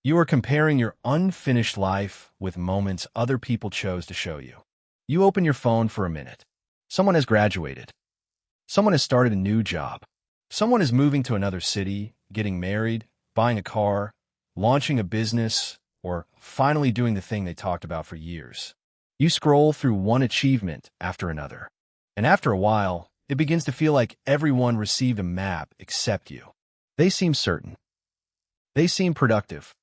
You are comparing your unfinished life with moments other people chose to show you. You open your phone for a minute. Someone has graduated. Someone has started a new job. Someone is moving to another city, getting married, buying a car, launching a business, or finally doing the thing they talked about for years. You scroll through one achievement after another. And after a while, it begins to feel like everyone received a map except you. They seem certain. They seem productive.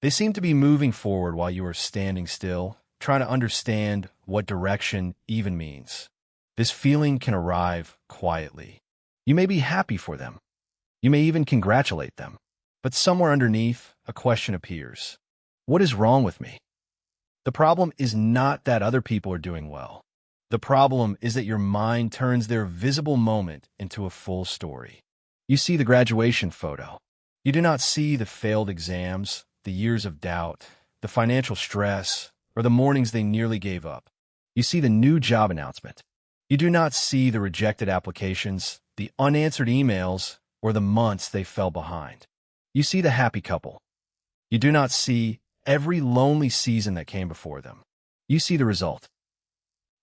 They seem to be moving forward while you are standing still, trying to understand what direction even means. This feeling can arrive quietly. You may be happy for them. You may even congratulate them. But somewhere underneath, a question appears. What is wrong with me? The problem is not that other people are doing well. The problem is that your mind turns their visible moment into a full story. You see the graduation photo. You do not see the failed exams, the years of doubt, the financial stress, or the mornings they nearly gave up. You see the new job announcement. You do not see the rejected applications, the unanswered emails, or the months they fell behind. You see the happy couple. You do not see every lonely season that came before them. You see the result.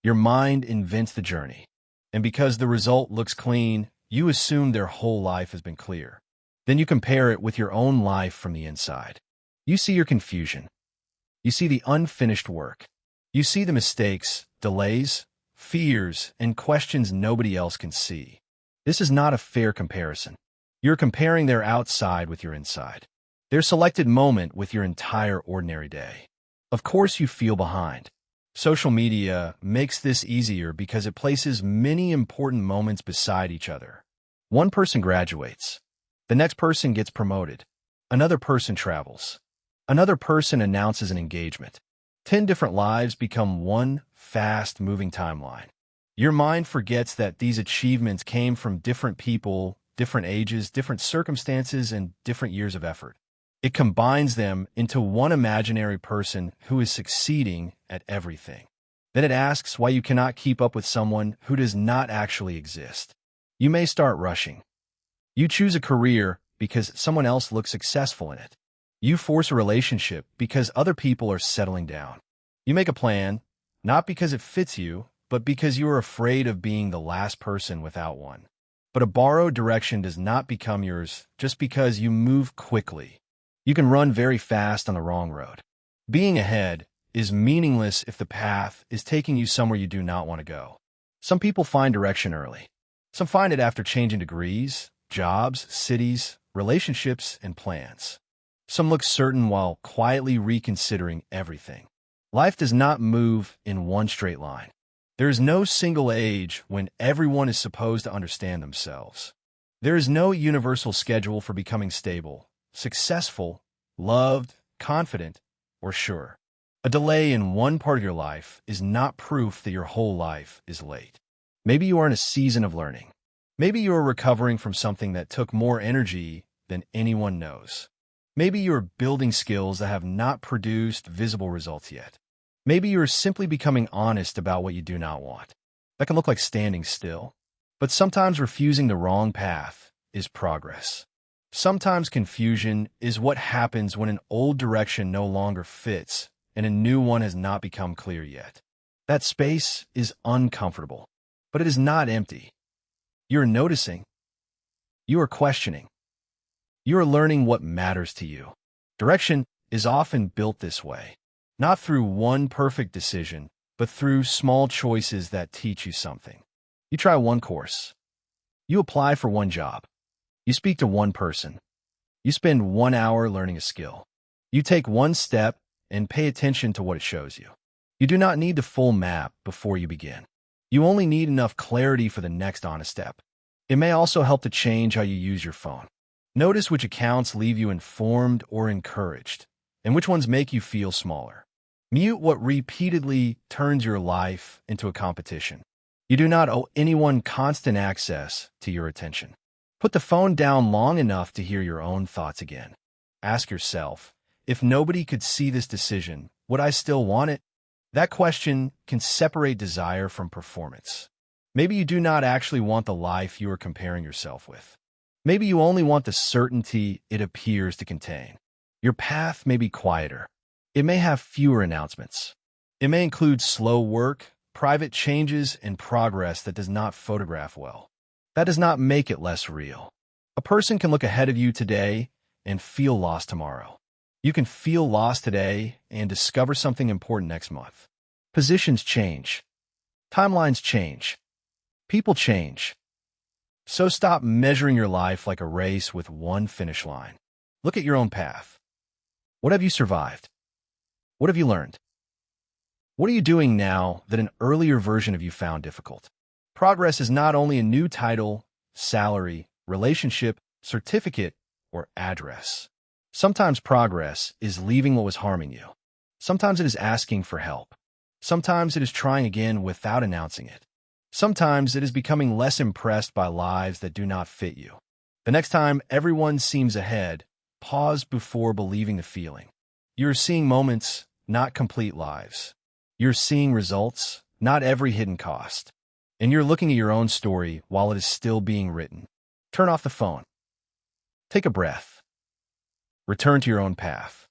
Your mind invents the journey. And because the result looks clean, you assume their whole life has been clear. Then you compare it with your own life from the inside. You see your confusion. You see the unfinished work. You see the mistakes, delays, fears, and questions nobody else can see. This is not a fair comparison. You're comparing their outside with your inside, their selected moment with your entire ordinary day. Of course you feel behind. Social media makes this easier because it places many important moments beside each other. One person graduates. The next person gets promoted. Another person travels. Another person announces an engagement. 10 different lives become one fast-moving timeline. Your mind forgets that these achievements came from different people, different ages, different circumstances, and different years of effort. It combines them into one imaginary person who is succeeding at everything. Then it asks why you cannot keep up with someone who does not actually exist. You may start rushing. You choose a career because someone else looks successful in it. You force a relationship because other people are settling down. You make a plan, not because it fits you, but because you are afraid of being the last person without one. But a borrowed direction does not become yours just because you move quickly. You can run very fast on the wrong road. Being ahead is meaningless if the path is taking you somewhere you do not want to go. Some people find direction early. Some find it after changing degrees, jobs, cities, relationships, and plans. Some look certain while quietly reconsidering everything. Life does not move in one straight line. There is no single age when everyone is supposed to understand themselves. There is no universal schedule for becoming stable, successful, loved, confident, or sure. A delay in one part of your life is not proof that your whole life is late. Maybe you are in a season of learning. Maybe you are recovering from something that took more energy than anyone knows. Maybe you are building skills that have not produced visible results yet. Maybe you are simply becoming honest about what you do not want. That can look like standing still. But sometimes refusing the wrong path is progress. Sometimes confusion is what happens when an old direction no longer fits and a new one has not become clear yet. That space is uncomfortable, but it is not empty. You are noticing. You are questioning. You are learning what matters to you. Direction is often built this way, not through one perfect decision, but through small choices that teach you something. You try one course. You apply for one job. You speak to one person. You spend 1 hour learning a skill. You take one step and pay attention to what it shows you. You do not need the full map before you begin. You only need enough clarity for the next honest step. It may also help to change how you use your phone. Notice which accounts leave you informed or encouraged, and which ones make you feel smaller. Mute what repeatedly turns your life into a competition. You do not owe anyone constant access to your attention. Put the phone down long enough to hear your own thoughts again. Ask yourself, if nobody could see this decision, would I still want it? That question can separate desire from performance. Maybe you do not actually want the life you are comparing yourself with. Maybe you only want the certainty it appears to contain. Your path may be quieter. It may have fewer announcements. It may include slow work, private changes, and progress that does not photograph well. That does not make it less real. A person can look ahead of you today and feel lost tomorrow. You can feel lost today and discover something important next month. Positions change. Timelines change. People change. So stop measuring your life like a race with one finish line. Look at your own path. What have you survived? What have you learned? What are you doing now that an earlier version of you found difficult? Progress is not only a new title, salary, relationship, certificate, or address. Sometimes progress is leaving what was harming you. Sometimes it is asking for help. Sometimes it is trying again without announcing it. Sometimes it is becoming less impressed by lives that do not fit you. The next time everyone seems ahead, pause before believing the feeling. You're seeing moments, not complete lives. You're seeing results, not every hidden cost. And you're looking at your own story while it is still being written. Turn off the phone. Take a breath. Return to your own path.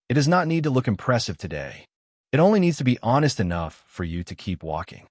It does not need to look impressive today. It only needs to be honest enough for you to keep walking.